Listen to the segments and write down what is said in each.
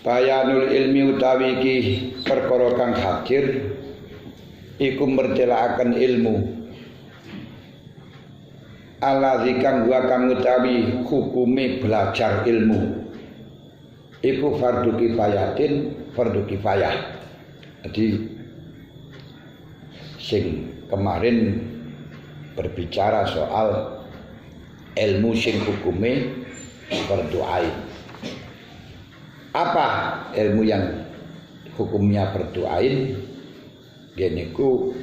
Bayanul ilmi utawi iki perkara kang hadir iku mertelakaken ilmu alladzi kang wa kang utawi hukume belajar ilmu iku fardu kifayah. Jadi sing kemarin berbicara soal ilmu sing hukume fardu ain. Apa ilmu yang hukumnya fardu ain? Geniku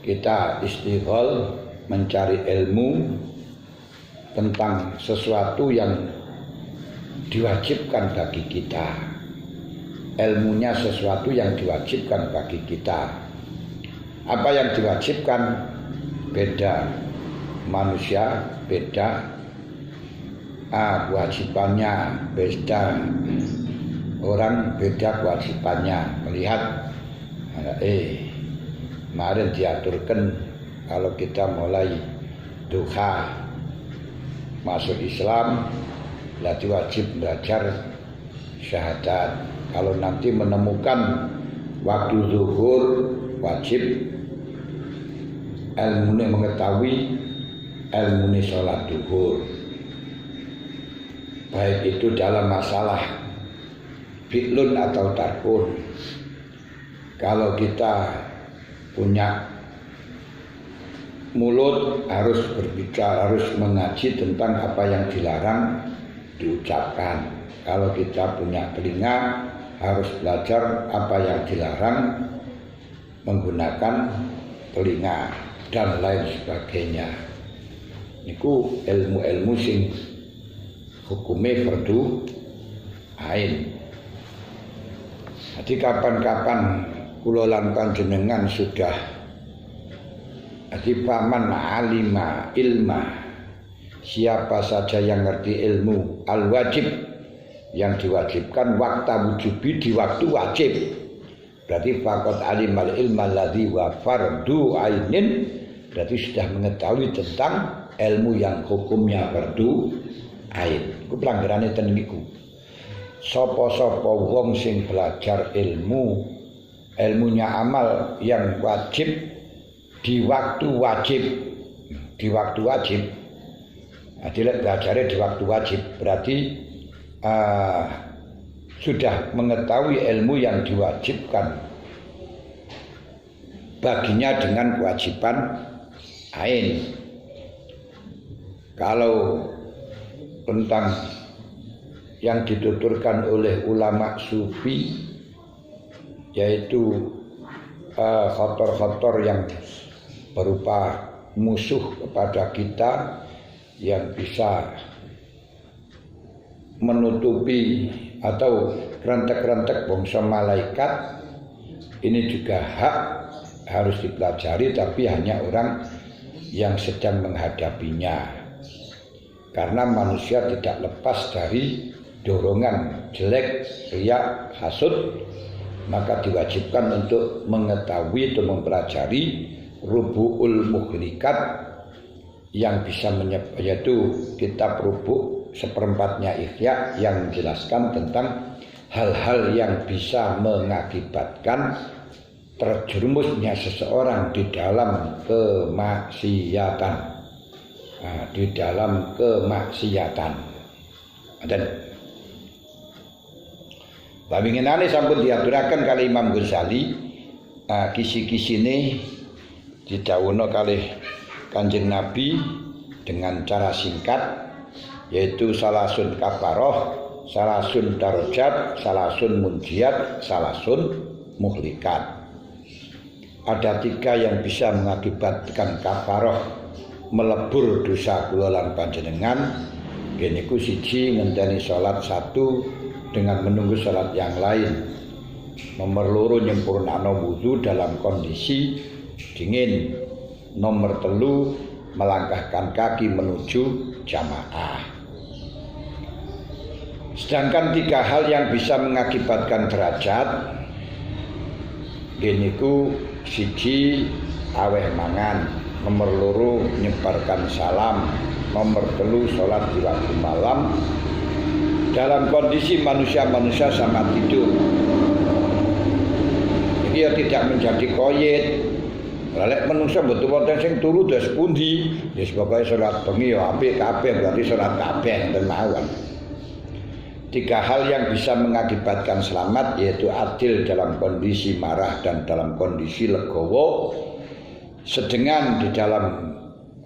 kita istighol mencari ilmu tentang sesuatu yang diwajibkan bagi kita. Ilmunya sesuatu yang diwajibkan bagi kita. Apa yang diwajibkan beda manusia, beda kewajibannya, beda orang, beda kewajibannya. Melihat kemarin diaturkan kalau kita mulai duha masuk Islam berarti wajib belajar syahadat. Kalau nanti menemukan waktu zuhur wajib ilmunya mengetahui ilmunya sholat zuhur, baik itu dalam masalah fi'lun atau tarkun. Kalau kita punya mulut harus berbicara, harus mengaji tentang apa yang dilarang diucapkan. Kalau kita punya telinga harus belajar apa yang dilarang menggunakan telinga dan lain sebagainya. Niku ilmu-ilmu sing hukume fardu ain. Jadi kapan-kapan kula lan panjenengan sudah paman alima ilma, siapa saja yang ngerti ilmu al-wajib yang diwajibkan waktu wujubi di waktu wajib, berarti faqat alimal ilma alladzi wa fardu ainin, berarti sudah mengetahui tentang ilmu yang hukumnya fardu ain. Iku pelanggarane ten niku. Sapa-sapa wong sing belajar ilmunya amal yang wajib di waktu wajib, belajarnya di waktu wajib berarti sudah mengetahui ilmu yang diwajibkan baginya dengan kewajiban ain. Kalau tentang yang dituturkan oleh ulama sufi yaitu khotor-khotor yang berupa musuh kepada kita yang bisa menutupi atau rentek-rentek bangsa malaikat, ini juga harus dipelajari, tapi hanya orang yang sedang menghadapinya, karena manusia tidak lepas dari dorongan jelek, riya, hasud. Maka diwajibkan untuk mengetahui atau mempelajari rubu'ul muhlikat yang bisa yaitu kitab rubu' seperempatnya Ihya yang menjelaskan tentang hal-hal yang bisa mengakibatkan terjerumusnya seseorang di dalam kemaksiatan. Dan pamingginane sampun diaturaken kali Imam Ghazali, kisi-kisine didhawuhna kalih Kanjeng Nabi dengan cara singkat, yaitu salasun kafaroh, salasun darajat, salasun munjiat, salasun muhlikat. Ada 3 yang bisa mengakibatkan kafaroh, melebur dosa kula lan panjenengan. Geniku siji ngenteni salat 1 dengan menunggu salat yang lain. Nomor 2 nyempurnakno wudu dalam kondisi dingin. Nomor 3 melangkahkan kaki menuju jamaah. Sedangkan 3 hal yang bisa mengakibatkan derajat geniku siji aweh mangan, nomor 2 nyebarkan salam, nomor 3 sholat di waktu malam, dalam kondisi manusia-manusia sama tidur. Jadi ya tidak menjadi koyit. Lek manusia betul wonten sing turu dos pundi, ya pokoke salat bengi ya apik kabeh berarti salat kabeh ten mawon. 3 hal yang bisa mengakibatkan selamat yaitu adil dalam kondisi marah dan dalam kondisi legowo, sedengan di dalam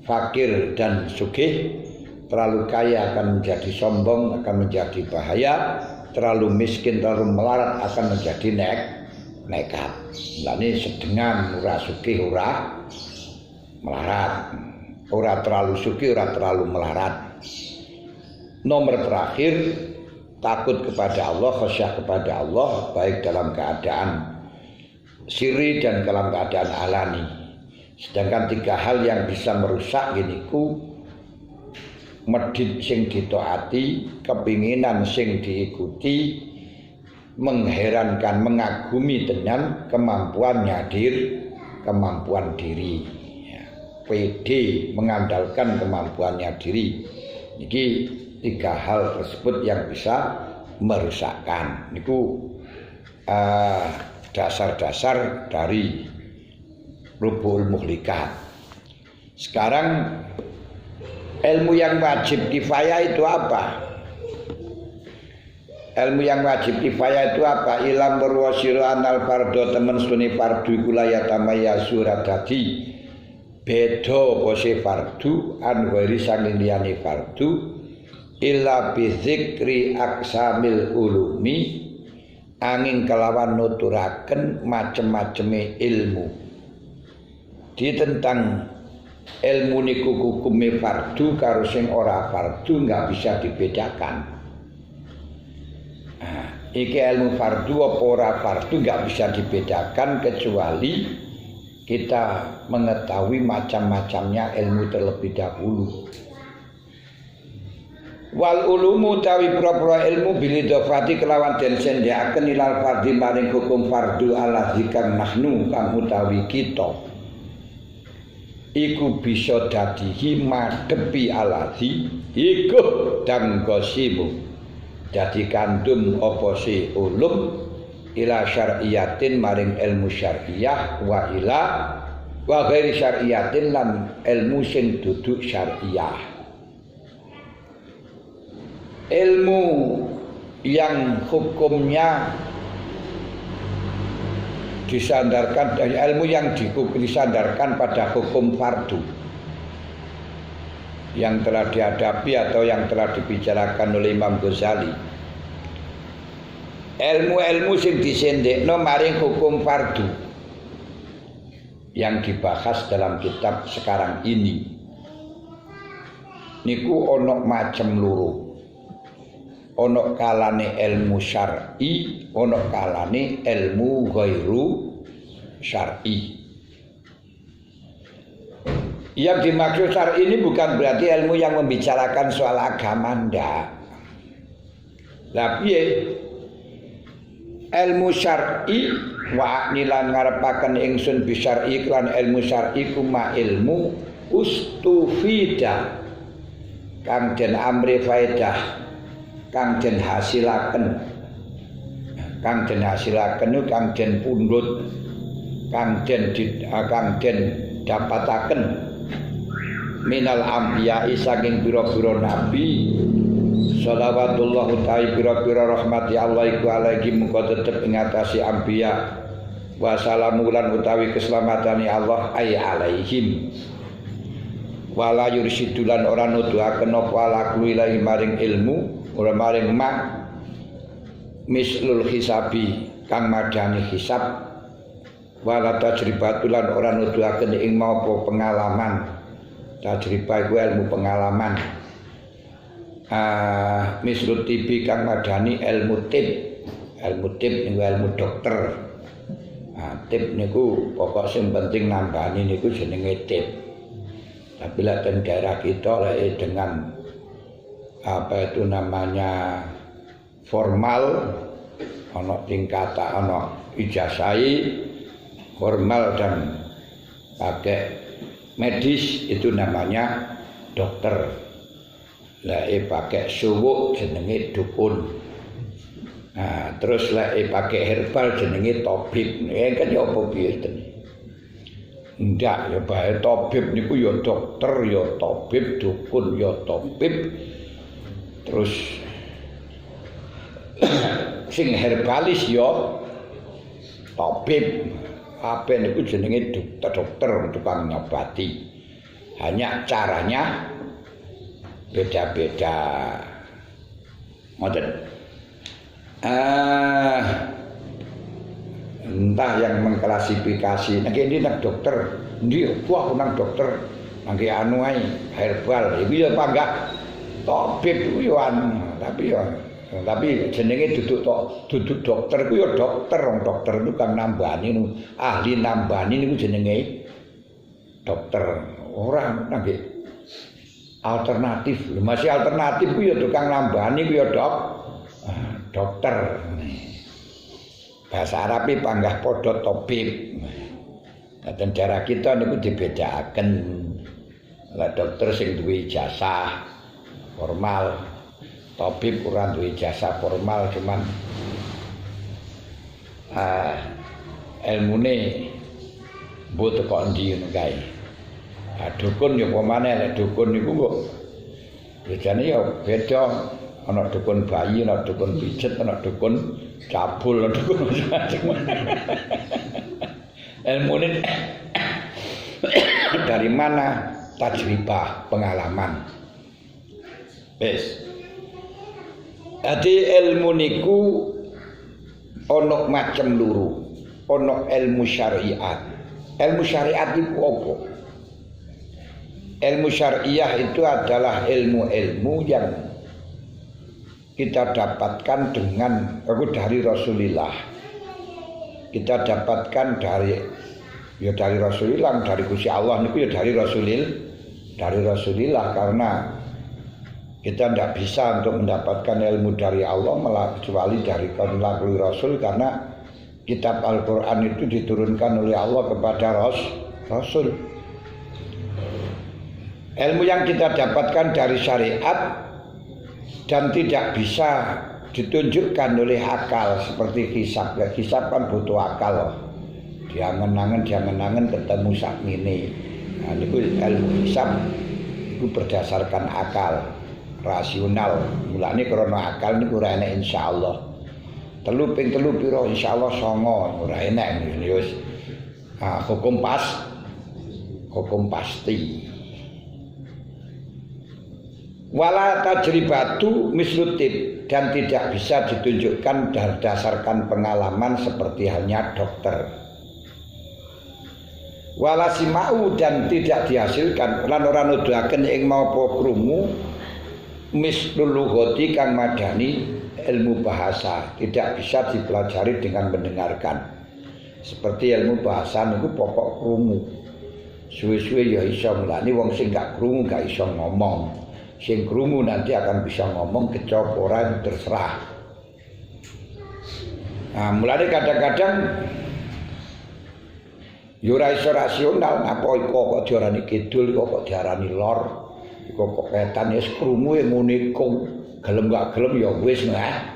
fakir dan sugih. Terlalu kaya akan menjadi sombong, akan menjadi bahaya. Terlalu miskin, terlalu melarat akan menjadi nekat. Nah ini sedengan, ora sugih, ora melarat. Ora terlalu sugih, ora terlalu melarat. Nomor terakhir, takut kepada Allah, khasyah kepada Allah, baik dalam keadaan sirri dan dalam keadaan alani. Sedangkan 3 hal yang bisa merusak giniku, medit sing ditaati, kepinginan sing diikuti, mengherankan, mengagumi dengan kemampuan diri. Ya, PD mengandalkan kemampuannya diri. Ini 3 hal tersebut yang bisa merusakkan. Niku dasar-dasar dari Rubuhul Muhlikat. Sekarang ilmu yang wajib kifayah itu apa? Ilmu yang wajib kifayah itu apa? Ilam berwasiru anal fardo temen suni fardu kulayatama surat dadi beda pose fardu an wari sangin liyane fardu illa bizikri aksamil ulumi angin kelawan nuturaken macem-maceme ilmu. Di tentang ilmu niku hukume fardu karo sing ora fardu enggak bisa dibedakan. Nah, iki ilmu fardu apa ora fardu enggak bisa dibedakan kecuali kita mengetahui macam-macamnya ilmu terlebih dahulu. Wal ulumu tawi pura-pura ilmu bilidofati kelawan den sendhekaken ilal fardhi maring hukum fardu ala dzikang nahnu kang utawi kita. Iku bisa dadihi madhepi aladhi iku dan gosimu dadi kandum apa si ulum ila syar'iyatin maring ilmu syar'iyah wa ila wa ghairi syar'iyatin lan ilmu sing dudu syar'iyah. Ilmu yang hukumnya disandarkan dari ilmu yang disandarkan pada hukum fardu yang telah dihadapi atau yang telah dibicarakan oleh Imam Ghazali. Ilmu-ilmu sing disendekno maring hukum fardu yang dibahas dalam kitab sekarang ini niku ono macem loro. Ono kalane ilmu syar'i, ono kalane ilmu ghairu syar'i. Yang dimaksud syar'i ini bukan berarti ilmu yang membicarakan soal agama, ndak. Tapi ilmu syar'i wa nilan ngarepaken ingsun bi syar'i lan ilmu syar'i kuma ilmu ustufida kang den amri faedah kang den hasilaken kang den pundhut kang den dapataken minal anbiya saking pira-pira nabi shalawatullah utawi pira-pira rahmati Allah iku alaihi mengko tetep ing atase anbiya wa salamulan utawi keselamatan Allah ay alaihim wala yursidulan ora nuduhaken apa ala kulilahi maring ilmu ora maring mak mislul hisabi kang madani hisab wala tajribatulan ora nuduhaken ing mapa pengalaman. Tajribah iku ilmu pengalaman. Mislut tibi kang madani ilmu tib. Ilmu tib niku ilmu dokter. Tib niku pokok sing penting nambani niku jenenge tib. Tapi lek ten daerah kita lek dengan apa itu namanya formal, ono tingkatan, ono ijazai formal dan pakai medis itu namanya dokter. lek pakai suwuk jenenge dukun. Nah, terus lek pakai herbal jenenge tabib. Kan ya apa piye ten. Ndak ya bae tabib niku ya dokter ya tabib, dukun ya tabib. Terus sing herbalis ya tabib. Apa niku jenenge dokter tukang ngobati. Hanya caranya beda-beda. Ngoten. Entah yang mengklasifikasi nek ini nak dokter, ndi wah nang dokter nangge anu ae herbal. Iku ya panggah tabib ku yo tapi jenenge duduk dokter ku ya dokter, wong dokter itu kang nambani ahli nambani niku jenenge dokter. Ora nangge alternatif, masih alternatif ku ya tukang nambani ku ya dokter. Bahasa Arabe panggah padha tabib. Daten daerah kita niku dibedakaken. Lah dokter sing duwe ijazah formal, tabib ora duwe ijazah formal cuman ilmune mbok teko endi ngono kae. Dukun ya pemane lek dukun niku kok bedane ya beda. Ana dukun bayi, ana dukun pijet, ana dukun cabul, ana dukun macam-macam. Ilmune dari mana? Tajribah, pengalaman. Wis. Dadi ilmu niku ana macam loro. Ana ilmu syariat. Ilmu syariat iku apa? Ilmu syariah itu adalah ilmu-ilmu yang kita dapatkan dari Rasulullah. Kita dapatkan dari Rasulullah, dari Gusti Allah niku ya dari Rasulullah karena kita tidak bisa untuk mendapatkan ilmu dari Allah kecuali dari melalui Rasul karena kitab Al-Qur'an itu diturunkan oleh Allah kepada Rasul. Ilmu yang kita dapatkan dari syariat dan tidak bisa ditunjukkan oleh akal seperti hisab. Ya, hisab kan butuh akal. Diangen-angen ketemu sakmene. Nah, niku ilmu hisab itu berdasarkan akal, rasional. Mulane krana akal niku ora enek insyaallah. 3 ping 3 pira insyaallah 9 ora enek wis. Hukum pasti. Wala tajribatu mislutif dan tidak bisa ditunjukkan berdasarkan pengalaman seperti halnya dokter. Wala simau dan tidak dihasilkan lan ora nuduhaken ing mapa krungu mislul lughati kang madani ilmu bahasa, tidak bisa dipelajari dengan mendengarkan. Seperti ilmu bahasa niku pokok krungu. Suwe-suwe ya iso mulane wong sing gak krungu gak iso ngomong. Sing krungu nanti akan bisa ngomong kecop ora terserah. Nah, mulane kadang-kadang yo ora iso rasional napa kok diarani kidul kok diarani lor kok ketan wis krungu ngene kok gelem gak gelem ya wis nah.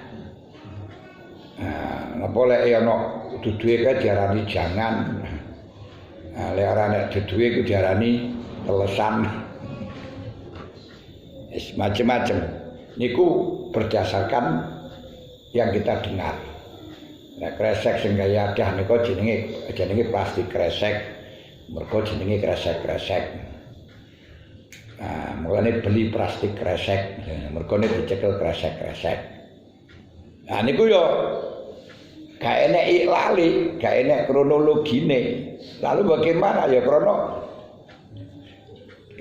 Napa lek ana duduhe kae diarani jangan. Nah, lek ora nek duduhe ku diarani telesan. Macam-macam niku berdasarkan yang kita dengar. Nah, kresek sing kaya akeh niku jenenge plastik kresek. Mergo jenenge kresek-kresek. Nah, mulane beli plastik kresek. Mergo dicekel kresek-kresek. Nah, niku yo gak enek iklali, gak enek kronologine. Lalu bagaimana ya krono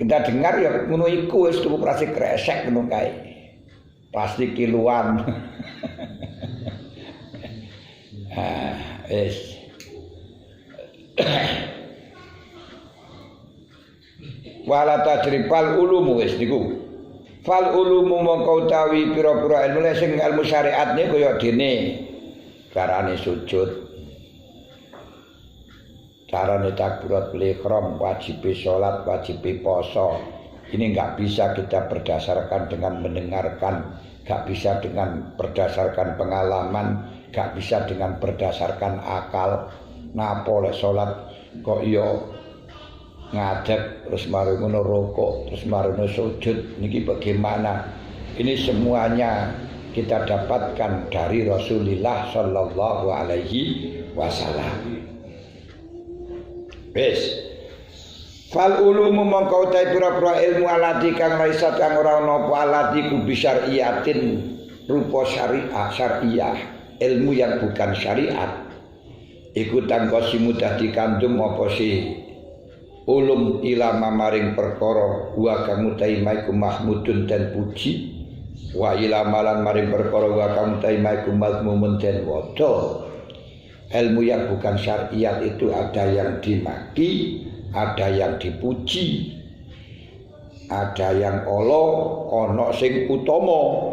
kita dengar ya ngono iku wis tuku plastik kresek ngono kae. Plastik kiloan. Wis. Wala tajribal ulum wis niku. Fal ulumu mongko utawi pira-pira ilmu sing ilmu syariat niku kaya dene carane sujud. Carane takbiratul ihram, wajib salat, wajib poso, Ini nggak bisa kita berdasarkan dengan mendengarkan, nggak bisa dengan berdasarkan pengalaman, nggak bisa dengan berdasarkan akal. Napa lek salat kok yo ngadeg terus mari ngono rukuk terus mari ngono sujud niki bagaimana? Ini semuanya kita dapatkan dari Rasulullah sallallahu alaihi wasallam. Wis fal ulumu mongko utai pira-pira ilmu alati kang laisat kang ora ana apa alati ku bisyariatin rupa syariah ilmu yang bukan syariat iku tangkosimu dadi kandum apa si ulum ilama maring perkara wa kang utai maiku mahmudun dan puji wa ilama lan maring perkara wa kang utai maiku mazmumun dan wada. Ilmu yang bukan syariat itu ada yang dimaki, ada yang dipuji, ada yang ono sing utama,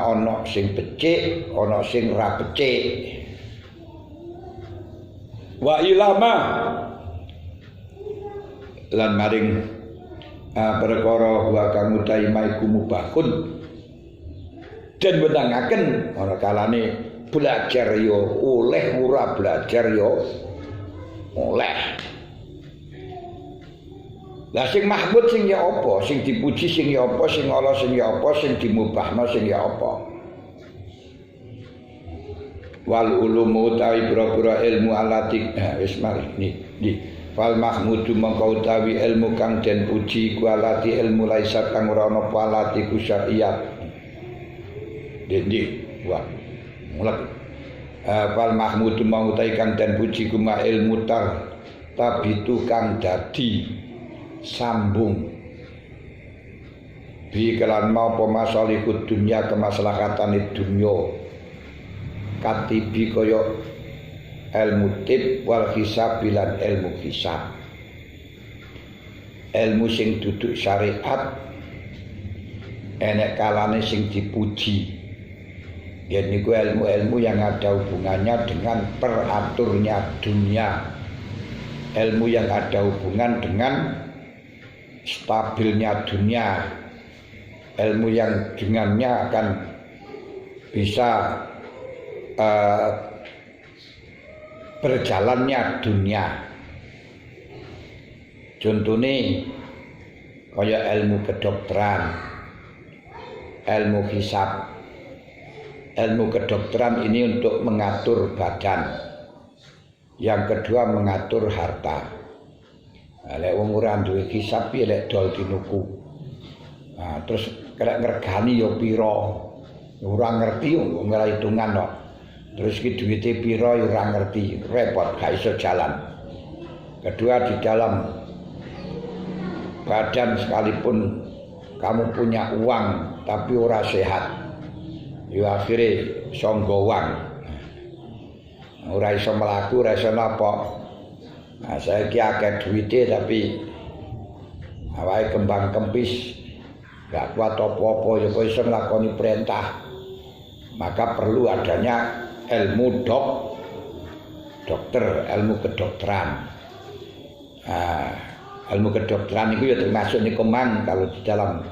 ono sing becik, ono sing ra becik. Wa ilama lan maring perkara wa kang utahi maiku mubahun den wenangaken ana kalane belajar yo oleh ora belajar yo oleh. Lah sing mahmud sing ya apa, sing dipuji sing ya apa, sing ala sing ya apa, sing dimubahno sing ya apa. Wal ulumu utawi pira-pira ilmu alati wis mari niki. Fal mahmudu mangka utawi ilmu kang den puji ku alati ilmu laisa kang ora ana apa alati ku syariat. Dendi wa mulak fal mahmudu mau utawi kang den puji ku ma ilmu tapi itu kang dadi sambung bi kelan mau pemasalihud dunya kemaslahatan dunya katibi kaya ilmu tib wal hisab lan ilmu hisab ilmu sing duduk syariat enek kalane sing dipuji. Ya niku ilmu-ilmu yang ada hubungannya dengan peraturnya dunia, ilmu yang ada hubungan dengan stabilnya dunia, ilmu yang dengannya akan bisa berjalannya dunia. Contohnya kaya ilmu kedokteran, ilmu hisab. Ilmu kedokteran ini untuk mengatur badan. Yang kedua mengatur harta. Lek wong ora duwe hisab piye lek dol dinuku. Nah, terus kena ngergani ya pira. Ora ngerti wong ora hitungan kok. Terus ki duwite pira ya ora ngerti, repot gak iso jalan. Kedua di dalam badan sekalipun kamu punya uang tapi ora sehat. Yo akhire songgowang. Ora iso mlaku, ora iso napa. Nah, saiki akeh duwite tapi awake kembang kempis, gak kuat apa-apa ya kok iso nglakoni perintah. Maka perlu adanya ilmu dokter, ilmu kedokteran. Nah, ilmu kedokteran itu ya termasuk niku mang kalau di dalam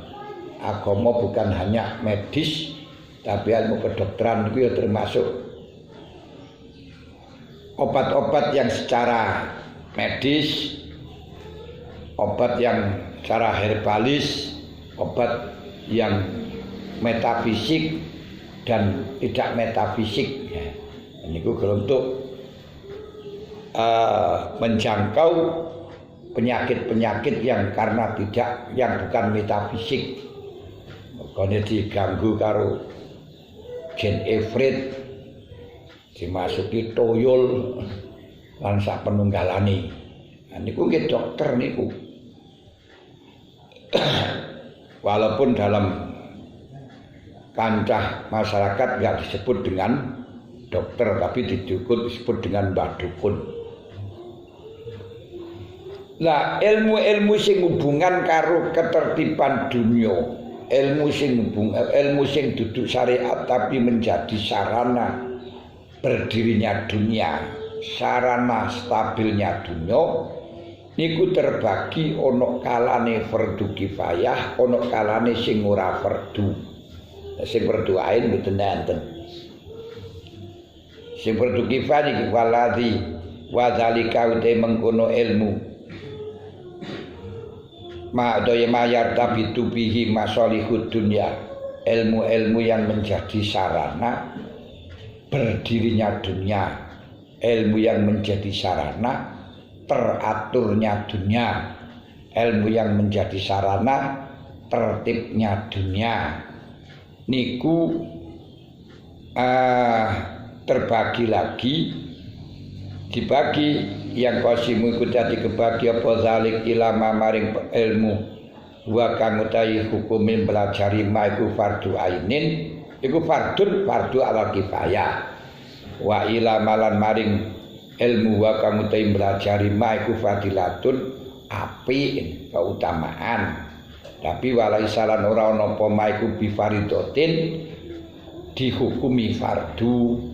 agama bukan hanya medis, tapi ilmu kedokteran itu ya termasuk obat-obat yang secara medis, obat yang secara herbalis, obat yang metafisik dan tidak metafisik. Ini untuk menjangkau penyakit-penyakit yang karena yang bukan metafisik. Makanya diganggu karo jin ifrit, dimasuki toyol lan sak penunggalane. Nah niku nggih dokter niku. Walaupun dalam kancah masyarakat nggak disebut dengan dokter, tapi disebut dengan mbah dukun. Lah ilmu-ilmu sing hubungan karo ketertiban dunia, ilmu sing duduk syariat tapi menjadi sarana berdirinya dunia, sarana stabilnya dunia, niku terbagi ana kalane fardu kifayah, ana kalane sing ora fardu. Sing fardu ain mboten enten. Sing fardu kifayah iki waladzi wa zalika uta mengkono ilmu. Ma'daya mayar tapi tubihi masalihud dunya. Ilmu-ilmu yang menjadi sarana berdirinya dunia, ilmu yang menjadi sarana teraturnya dunia, ilmu yang menjadi sarana tertibnya dunia niku terbagi lagi, dibagi yang qasimu iku dadi kebagi apa zalik ilama maring ilmu wa kang utahi hukumin belajari ma iku fardu ainin iku fardu ala kifayah wa ilamalan maring ilmu wa kang utahi belajari ma iku fadilatun api keutamaan tapi walaisalan ora ana apa ma iku bifaridotin dihukumi fardu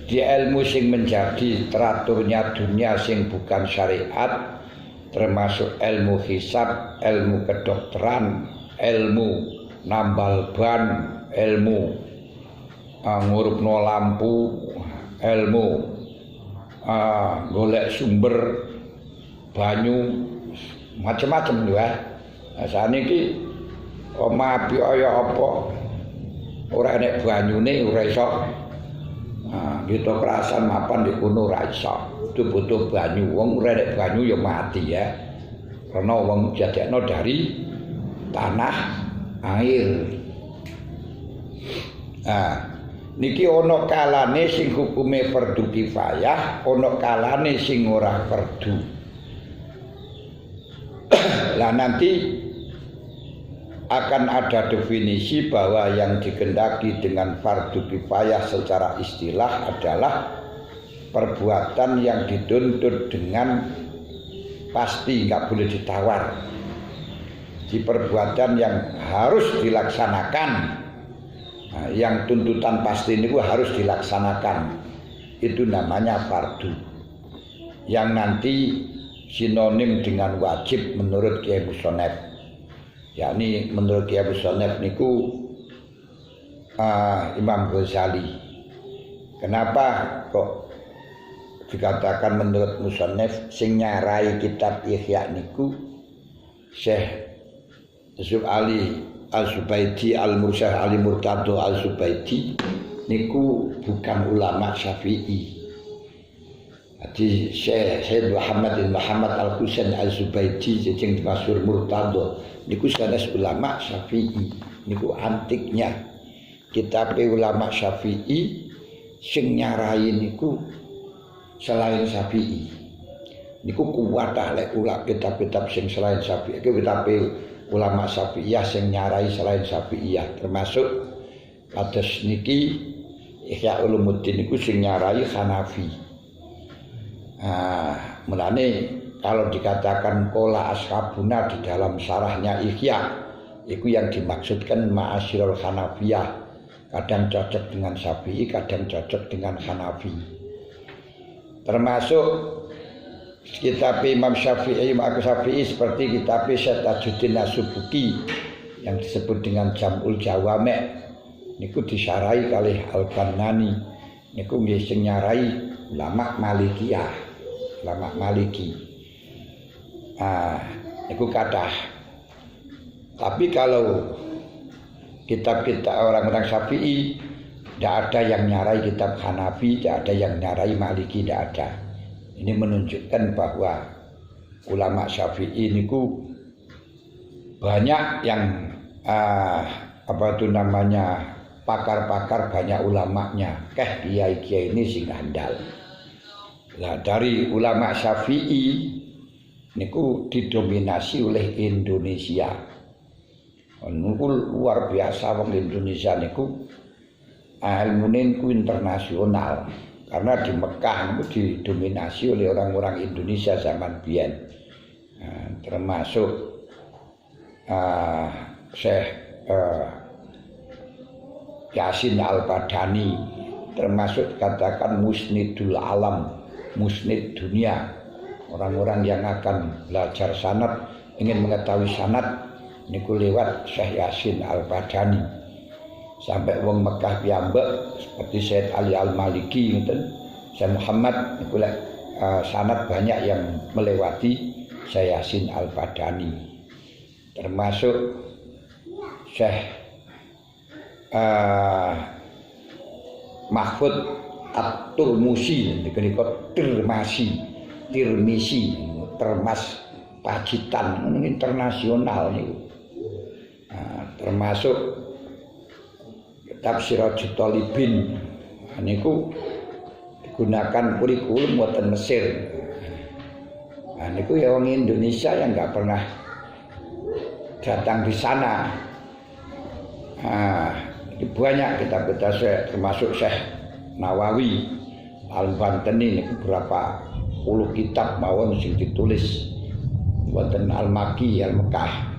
di ilmu sing menjadi teraturnya dunia sing bukan syariat termasuk ilmu hisab, ilmu kedokteran, ilmu nambal ban, ilmu ngurupno lampu, ilmu golek sumber banyu macam-macam lho ya. Saniki omah api kaya apa ora enek banyune ora iso gitu kerasan mapan di kono ora iso. Itu butuh banyu, wong ora nek banyu ya mati ya. Karena wong jadekno dari tanah air. Niki ana kalane sing hukume fardu kifayah, ana kalane sing ora fardu. Lah nanti akan ada definisi bahwa yang dikehendaki dengan fardu kifayah secara istilah adalah perbuatan yang dituntut dengan pasti, nggak boleh ditawar. Di perbuatan yang harus dilaksanakan, yang tuntutan pasti ini harus dilaksanakan, itu namanya fardu. Yang nanti sinonim dengan wajib menurut Kiai Musonef. Yakni menurut Kiai Musonef niku Imam Ghazali. Kenapa kok dikatakan menurut Musonef sing nyarai kitab Ihya niku Syekh Yusuf Ali Al-Zubaidi Al-Mursyid Ali Murtado Al-Zubaidi niku bukan ulama Syafi'i. Jadi Syekh Muhammad bin Muhammad Al-Husain Al-Zubaidi sing masyhur Murtado niku sanes ulama Syafi'i. Niku antiknya kitab ulama Syafi'i sing nyarai niku selain Syafi'i. Niku kuwat lek ulama kitab-kitab sing selain Syafi'i. Kitab ulama Syafi'iyah sing nyarai selain Syafi'iyah termasuk kados niki Ihya Ulumuddin niku sing nyarai Hanafi. Mulane kalau dikatakan qala ashabuna di dalam syarahnya Ihya, itu yang dimaksudkan ma'asyiral Hanafiyah. Kadang cocok dengan Syafi'i, kadang cocok dengan Hanafi. Termasuk kitab Imam Syafi'i, seperti kitab Syekh Tajuddin As-Subuki yang disebut dengan Jam'ul Jawami'. Niku disyarahi kalih Al-Kannani. Niku nggih sing nyarai ulama Malikiyah, ulama Maliki. Niku kathah. Tapi kalau kitab-kitab orang-orang Syafi'i tidak ada yang nyarai kitab Hanafi, tidak ada yang nyarai Maliki, tidak ada. Ini menunjukkan bahwa ulama Syafi'i niku banyak yang pakar-pakar, banyak ulamanya. Kiai-kiai ini sing handal. Nah, dari ulama Syafi'i niku didominasi oleh Indonesia. Niku luar biasa wong Indonesia niku ilmune niku internasional karena di Mekah niku didominasi oleh orang-orang Indonesia zaman biyen. Termasuk Syekh Yasin Al-Badani, termasuk katakan musnidul alam, musnid dunia. Orang-orang yang akan belajar sanad, ingin mengetahui sanad niku lewat Syekh Yasin Al-Badani. Sampai wong Mekah piyambak seperti Syed Ali Al-Maliki ngoten, Syekh Muhammad niku sanad banyak yang melewati Syekh Yasin Al-Badani. Termasuk Syekh Mahfud At-Turmusi niku Tirmisi, Termas Pacitan internasional niku. Termasuk kitab Sirajut Thalibin niku digunakan kurikulum buatan Mesir. Niku ya orang Indonesia yang nggak pernah datang di sana. Banyak kitab-kitab termasuk Syekh Nawawi Al-Bantani niku berapa puluh kitab mawon sing ditulis buatan Al-Maki Al-Mekah.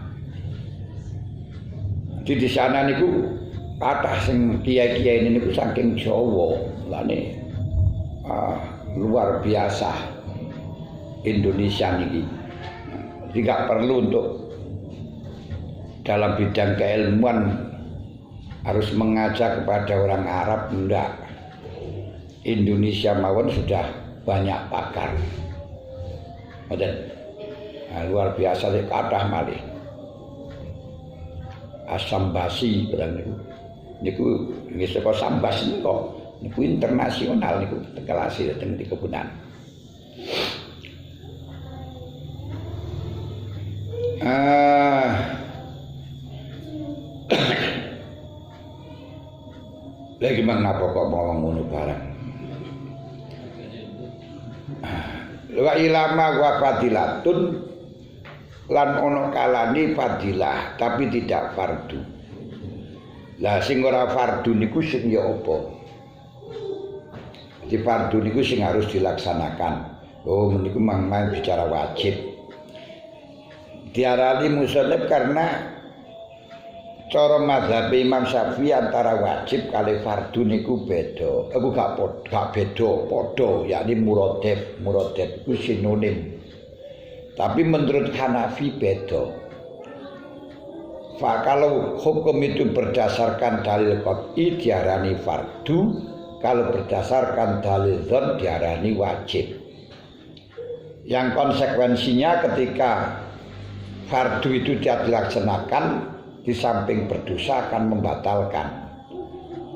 Di sana niku kathah sing kiai-kiai ini niku saking Jawa, lane luar biasa Indonesia niki. Tidak perlu untuk dalam bidang keilmuan harus mengajak kepada orang Arab, enggak. Indonesia mawon sudah banyak pakar. Luar biasa sih kathah malih. Asam basi barang niku nggih saka Sambas niku internasional niku kelas teng di kebunan. Lagi mengapa kok mau ngono barang? Wa ilama wa fadilatun lan ono kalani fadilah tapi tidak fardu. Lah sing ora fardu niku sing ya apa? Di fardu niku sing harus dilaksanakan. Oh niku mang bicara wajib. Diarani musannaf karena cara mazhab Imam Syafi'i antara wajib kali fardu niku beda. Aku gak beda, padha, yakni muradhaf. Muradhaf iku sinonim. Tapi menurut Hanafi beda. Kalau hukum itu berdasarkan dalil qat'i diarani fardu, kalau berdasarkan dalil dzon diarani wajib. Yang konsekuensinya ketika fardu itu tidak dilaksanakan, di samping berdosa akan membatalkan.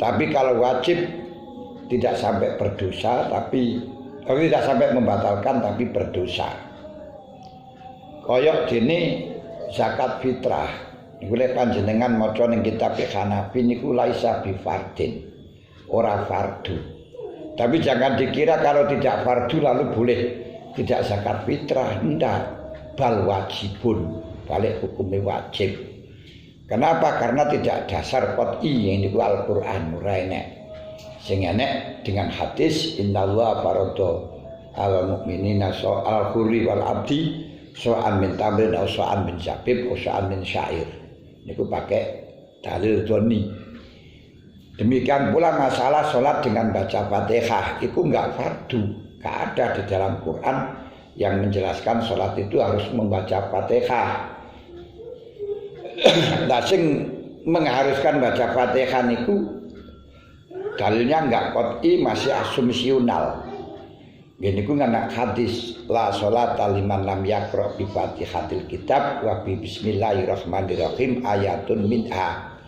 Tapi kalau wajib tidak sampai berdosa, tapi tidak sampai membatalkan tapi berdosa. Koyok dene zakat fitrah niku lek panjenengan maca ning kitab Hanafi niku laisa bi fardin, ora fardu. Tapi jangan dikira kalau tidak fardu lalu boleh tidak zakat fitrah, ndak, bal wajibun, balik hukumnya wajib. Kenapa? Karena tidak dasar qat'i yang niku Al-Qur'an ora enek. Sing enek dengan hadis innallaha farada al mukminina al hurri wal abdi so'an min tamrin atau so'an min zabib atau so'an min syair. Niku pakai dalil dzonni. Demikian pula masalah sholat dengan baca Fatihah itu enggak fardu, enggak ada di dalam Quran yang menjelaskan sholat itu harus membaca Fatihah. Nah, sing mengharuskan baca Fatihah niku dalilnya enggak qat'i, masih asumsional. Gini ku nganak hadis la sholata liman lam yaqra bi Fatihatil kitab wa bi bismillahirrahmanirrahim ayatun minha.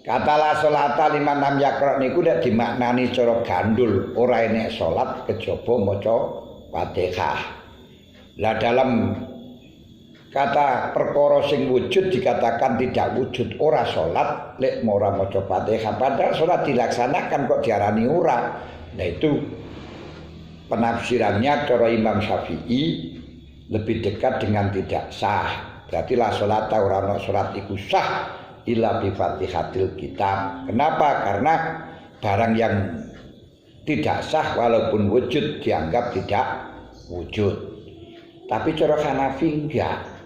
Kata la sholata liman lam yaqra niku nek dimaknani cara gandul, ora enek salat kejaba maca Fatihah. Lah dalam kata perkara sing wujud dikatakan tidak wujud ora salat lek ora maca Fatihah, padahal salat dilaksanakan kok diarani ora. Nah itu penafsirannya cara Imam Syafi'i lebih dekat dengan tidak sah. Berarti la sholata ora ana salat iku sah illa bi Fatihatil kitab. Kenapa? Karena barang yang tidak sah walaupun wujud dianggap tidak wujud. Tapi cara Hanafi enggak.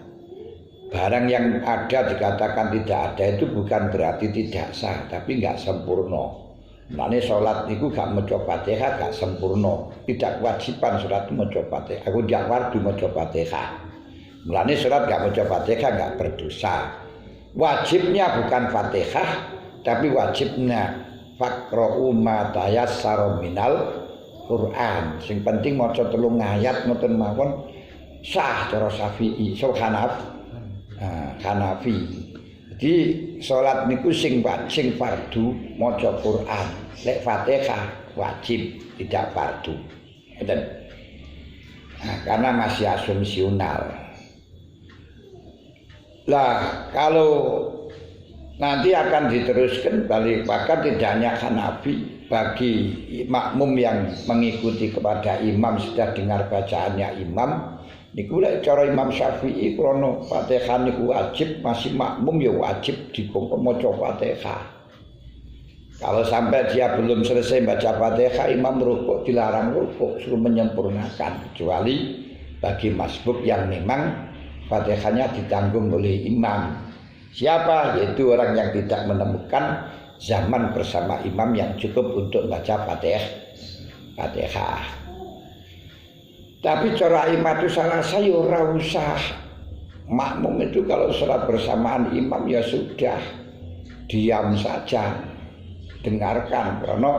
Barang yang ada dikatakan tidak ada itu bukan berarti tidak sah, tapi enggak sempurna. Mulane salat niku gak maca Fatihah gak sempurna. Tidak kewajiban salat maca Fatihah. Aku ndak fardu maca Fatihah. Mulane salat gak maca Fatihah gak berdosa. Wajibnya bukan Fatihah, tapi wajibnya faqra'u ma tayassara minal Quran. Sing penting maca 3 ayat ngoten mawon sah cara Syafi'i, Hanafi. Jadi salat niku sing fardu maca Quran. Lek Fatihah wajib, tidak fardu. Ngoten. Nah, karena masih asumsional. Lah kalau nanti akan diteruskan balik bahkan tidak hanya Hanafi, bagi makmum yang mengikuti kepada imam sudah dengar bacaannya imam niku lek cara Imam Syafi'i krana Fatihah niku wajib, masih makmum ya wajib dikongkon maca Fatihah. Kalau sampai dia belum selesai baca Fatihah, imam rukuk dilarang rukuk, suruh menyempurnakan, kecuali bagi masbuk yang memang Fatihahnya ditanggung oleh imam. Siapa? Yaitu orang yang tidak menemukan zaman bersama imam yang cukup untuk baca Fatihah. Tapi cara imam itu salah saya ora usah. Makmum itu kalau sholat bersamaan imam ya sudah diam saja, dengarkan. Karena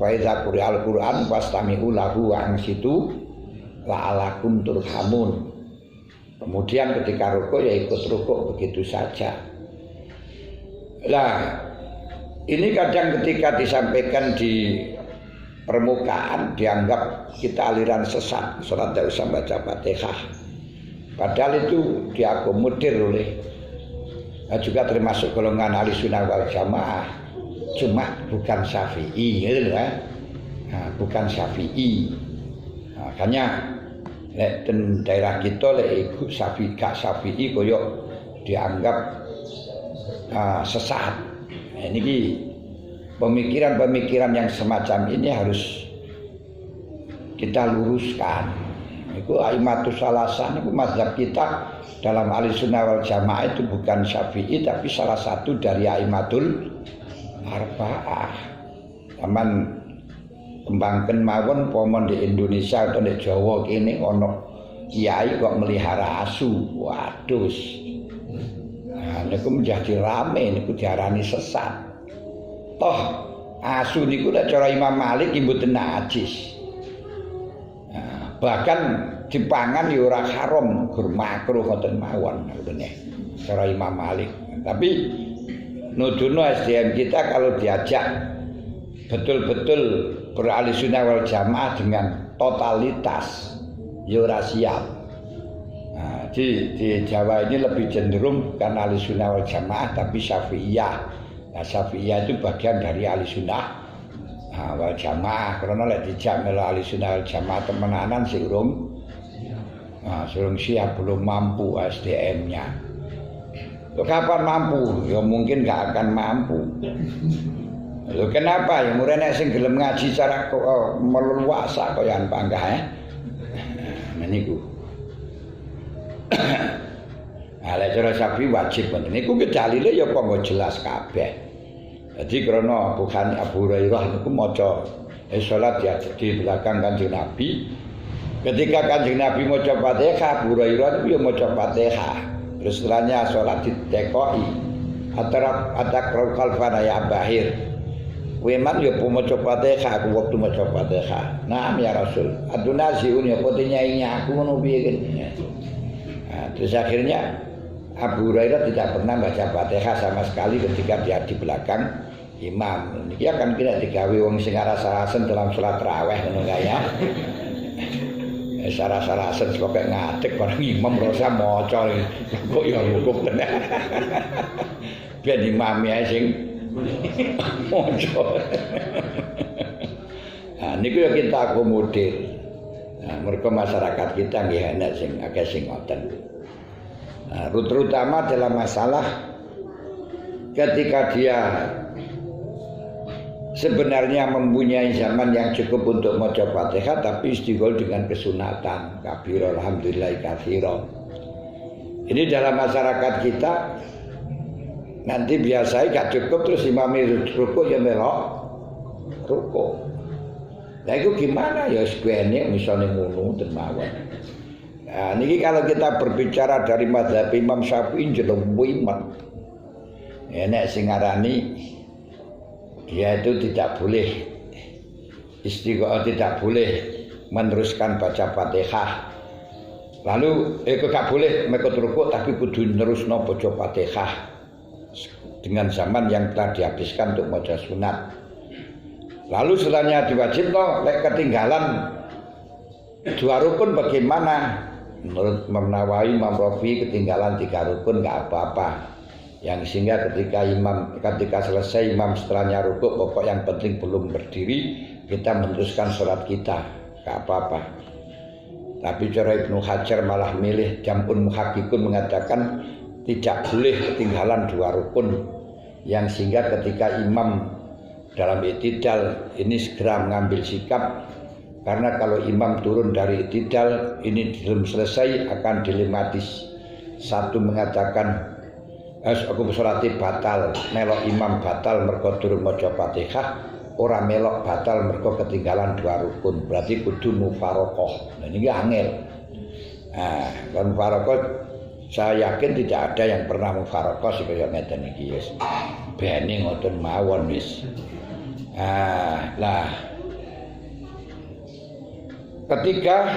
faiza quri'al Qur'an fastami'u lahu wa ansitu la'alakum turhamun. Kemudian ketika rukuk ya ikut rukuk begitu saja. Lah ini kadang ketika disampaikan di permukaan dianggap kita aliran sesat, sholat tidak usah baca Fatihah. Padahal itu diakomodir oleh juga termasuk golongan Ahlussunnah wal Jamaah, cuma bukan Syafi'i, gitu loh, bukan Syafi'i. Makanya lek ten daerah kita lek iku Syafi'i koyo dianggap sesat. Ini pemikiran-pemikiran yang semacam ini harus kita luruskan. Itu Aimatus Salasan, itu mazhab kita dalam Ahlussunnah wal Jamaah itu bukan Syafi'i tapi salah satu dari Aimatul Arba'ah. Aman kembangkan mawon pomon di Indonesia atau di Jawa kini ono kiai kok melihara asu. Waduh. Nah, niku menjadi rame niku diarani sesat. Toh asu niku nek cara Imam Malik mboten najis. Nah, bahkan dipangan ya ora haram, gur makruh ngoten mawon ngene. Cara Imam Malik. Tapi nuduno SDM kita kalau diajak betul-betul berahlussunnah wal jamaah dengan totalitas ya ora siap. Nah, di Jawa ini lebih cenderung bukan ahlussunnah wal jamaah tapi Syafi'iyah. Nah, Syafi'iyah itu bagian dari ahlussunnah wal jamaah. Karena lek dijak melu ahlussunnah wal jamaah temenanan sing urung siap, belum mampu SDM-nya. Kapan mampu? Ya mungkin gak akan mampu. Lho kenapa ya murene sing gelem ngaji cara meluasa kaya panggah ya. Meniku. Ala cara Syafi'i wajib ngoten niku dalile ya kok jelas kabeh. Jadi krana bukan Abu Hurairah niku maca salat ya di belakang Kanjeng Nabi. Ketika Kanjeng Nabi maca Fatihah, Abu Hurairah niku ya maca Fatihah. Terus setelahnya salat ditekoi. Atak khalfana ya Bahir. Weman ya maca Fatihah, aku waktu maca Fatihah. Naam ya Rasul. Adunasiun ya potinya aku ngono piye kan. Nah, terus akhirnya Abu Hurairah tidak pernah baca Fatihah sama sekali ketika dia di belakang imam. Niki akan kira digawe wong sing aras-arasen dalam salat tarawih ngono kaya. Aras-arasen pokoke ngadeg bareng imam rasa maca kok ya hukum tenan. Ben imam ya sing maca. Nah niku ya kita akomodir. Nah, mereka masyarakat kita nggih enak sing akeh sing ngoten. Nah, terutama dalam masalah ketika dia sebenarnya mempunyai zaman yang cukup untuk maca Fatihah tapi istighol dengan kesunatan kabir alhamdulillah katsira. Ini dalam masyarakat kita nanti biasanya gak cukup terus imam rukuk ya melok rukuk. Nah itu gimana ya sebenarnya misalnya ngono ten mawon. Nah, niki kalau kita berbicara dari mazhab Imam Syafi'i jeneng iman. Nek sing ngarani dia itu tidak boleh istiqomah, tidak boleh meneruskan baca Fatihah. Lalu gak boleh mekot rukuk tapi kudu nerusno baca Fatihah dengan zaman yang telah dihabiskan untuk maca sunat. Lalu setelahnya diwajibno lek ketinggalan dua rukun bagaimana? Menurut Imam Nawawi, Imam Rafi ketinggalan 3 rukun enggak apa-apa. Yang sehingga ketika selesai imam setelahnya rukuk, pokok yang penting belum berdiri, kita meneruskan sholat kita, enggak apa-apa. Tapi cara Ibnu Hajar malah milih Jam'un Muhakkikun mengatakan tidak boleh ketinggalan 2 rukun, yang sehingga ketika imam dalam i'tidal ini segera mengambil sikap. Karena kalau imam turun dari i'tidal ini belum selesai akan dilematis. Satu mengatakan aku sholati batal, melok imam batal mergo durung maca Fatihah, ora melok batal mergo ketinggalan 2 rukun. Berarti kudu mufaraqah. Nah ini angel. Nah, kan mufaraqah saya yakin tidak ada yang pernah mufaraqah sing kaya ngeten iki wis. Bene ngoten mawon wis. Lah ketika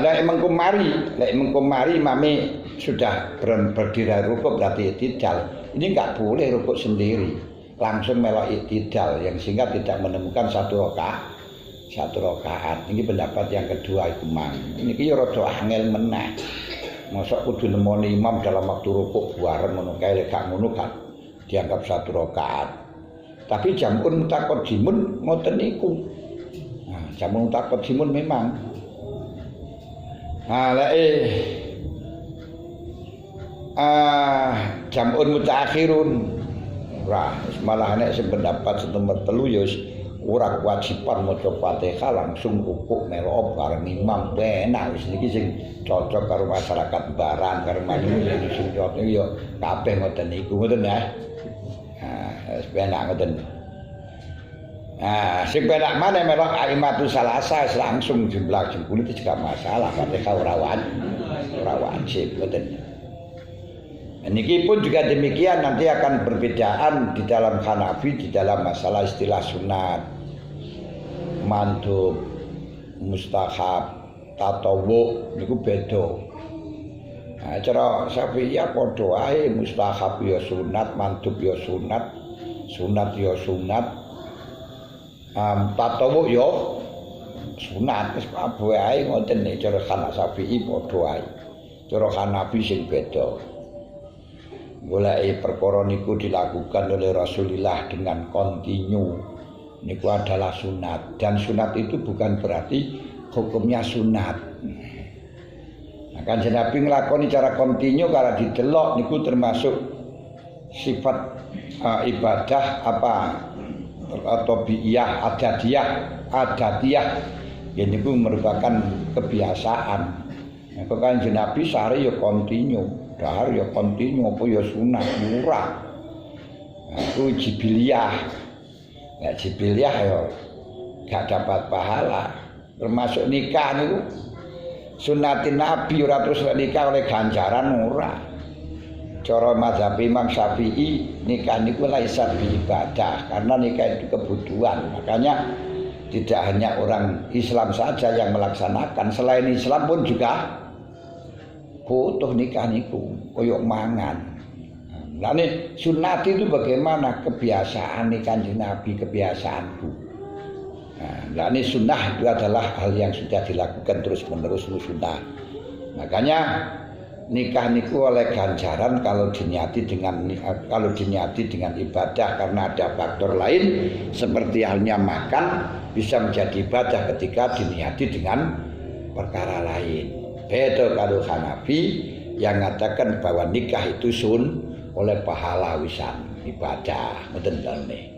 lek mengkomari mami sudah berdiri rukuk berarti i'tidal. Ini enggak boleh rukuk sendiri, langsung melok i'tidal yang sehingga tidak menemukan satu rakaat. Ini pendapat yang kedua itu mang. Ini ki rada angel meneh. Mosok kudu nemoni imam dalam waktu rukuk bareng ngono kae, lek gak ngono kan dianggap satu rakaat. Tapi jamun mutaqaddimun ngoten niku. Nah, jamun mutaqaddimun memang jam'un mutaakhirun malah nek sing pendapat setempat telu ya ora kewajiban maca Fatihah langsung rukuk melok bareng imam benar wis niki sing cocok karo masyarakat barang karo manungsa sing cocok ya kabeh ngoten niku ngoten ya. Wis benar ngoten. Sing penak maneh melok aimatus salasa langsung jumlah jempul itu juga masalah, Fatihah ora wajib ngoten. Niki pun juga demikian nanti akan berbedaan di dalam Hanafi di dalam masalah istilah sunat, mandub, mustahab, tatawwu niku beda. Cara Syafi'i padha ae mustahab ya sunat, mandub ya sunat, sunat ya sunat. Tatawwu ya sunat wis kabeh ae ngoten nek cara Syafi'i padha ae. Cara Hanafi sing beda. Mulai perkara niku dilakukan oleh Rasulullah dengan kontinu. Niku adalah sunat dan sunat itu bukan berarti hukumnya sunat. Nah, kan Nabi nglakoni cara kontinu karena didelok niku termasuk sifat ibadah apa atau biyah adatiyah ini pun merupakan kebiasaan. Nah, kan Nabi sehari ya kontinu, dahar ya kontinu apa ya sunat murah. Nah, itu jibiliyah. Nah, jibiliyah ya gak dapat pahala. Termasuk nikah niku sunatin Nabi ora terus nikah oleh ganjaran ora. Cara mazhab Imam Syafi'i nikah niku laisa ibadah karena nikah itu kebutuhan. Makanya tidak hanya orang Islam saja yang melaksanakan, selain Islam pun juga butuh nikah niku koyok mangan. Nah ini sunat itu bagaimana kebiasaan nih Kanjeng Nabi, kebiasaanku. Nah ini sunnah itu adalah hal yang sudah dilakukan terus menerus sunnah. Makanya nikah niku oleh ganjaran kalau diniati dengan ibadah karena ada faktor lain seperti halnya makan bisa menjadi ibadah ketika diniati dengan perkara lain. Beda kalau Hanafi yang mengatakan bahwa nikah itu oleh pahala wisan ibadah ngoten dalane.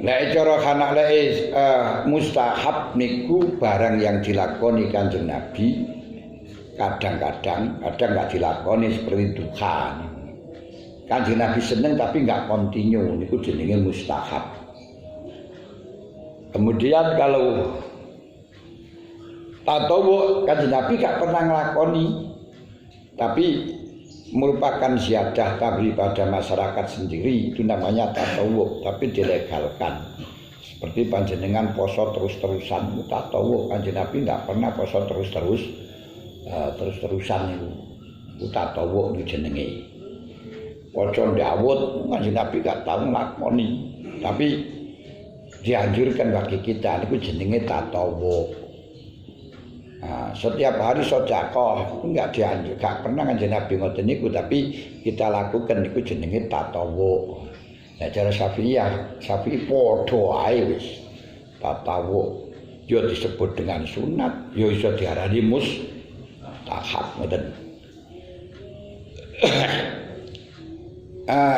Lek cara Hanafi mustahab niku barang yang dilakoni Kanjeng Nabi kadang-kadang enggak dilakoni seperti duha. Kanjeng Nabi seneng tapi enggak kontinu, niku jenenge mustahab. Kemudian kalau tatawu Kanjeng Nabi gak pernah nglakoni, tapi merupakan ziyadah tabri pada masyarakat sendiri, itu namanya tatawu, tapi dilegalkan. Seperti panjenengan poso terus-terusan, tatawu. Kanjeng Nabi enggak pernah poso terus-terusan itu tatawu itu jenenge. Poso Dawud Kanjeng Nabi gak tahu nglakoni, tapi dianjurkan bagi kita niku jenenge tatawu. Nah, setiap hari sedekah itu enggak dianjur, gak pernah Kanjeng Nabi ngoten niku, tapi kita lakukan niku jenenge tatawu. Nah, cara Syafi'i padha ae wis tatawu. Ya disebut dengan sunat, ya iso diarani mustahab ngoten.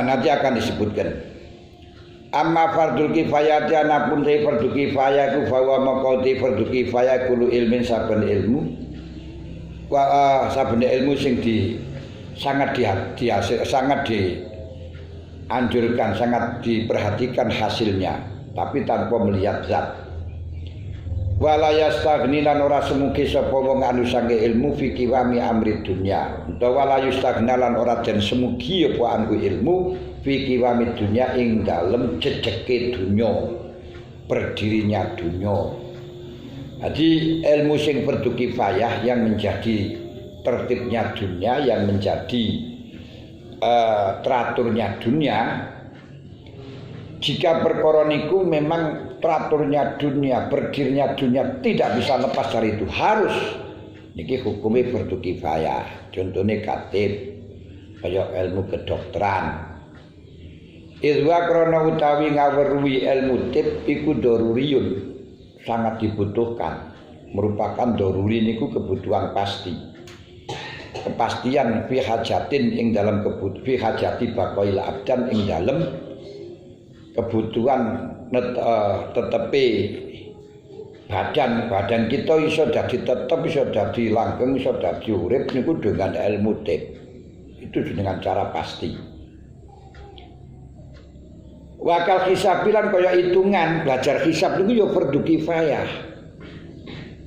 Nanti akan disebutkan. Amma fardul kifayah anapun te fardhu kifayah ku fawa maqati fardhu kifayah kulo ilmin saben ilmu saben ilmu sing sangat dianjurkan, sangat diperhatikan hasilnya, tapi tanpa melihat zat. Wala yastaghni lan ora semugi sapa wong anu sange ilmu fi kiwami amri dunya. Utawa wala yastaghna lan ora den semugi apa anu ilmu fi kiwami dunya ing dalem jejeke dunya, berdirinya dunya. Jadi ilmu sing fardu kifayah yang menjadi tertibnya dunia, yang menjadi teraturnya dunia. Jika perkara niku memang teraturnya dunia, berdirinya dunia tidak bisa lepas dari itu, harus niki hukumnya fardu kifayah. Contohnya katib kaya ilmu kedokteran. Izwa krana utawi ngaweruhi ilmu tib iku daruriyun, sangat dibutuhkan, merupakan daruri niku kebutuhan pasti. Kepastian fi hajatin ing dalam fi hajati baqail abdan ing dalam kebutuhan tetepi badan kita iso dadi tetep, iso dadi langgeng, iso dadi urip niku dengan ilmu tib. Itu dengan cara pasti. Wakal hisab bilang kaya hitungan, belajar hisab niku ya fardu kifayah.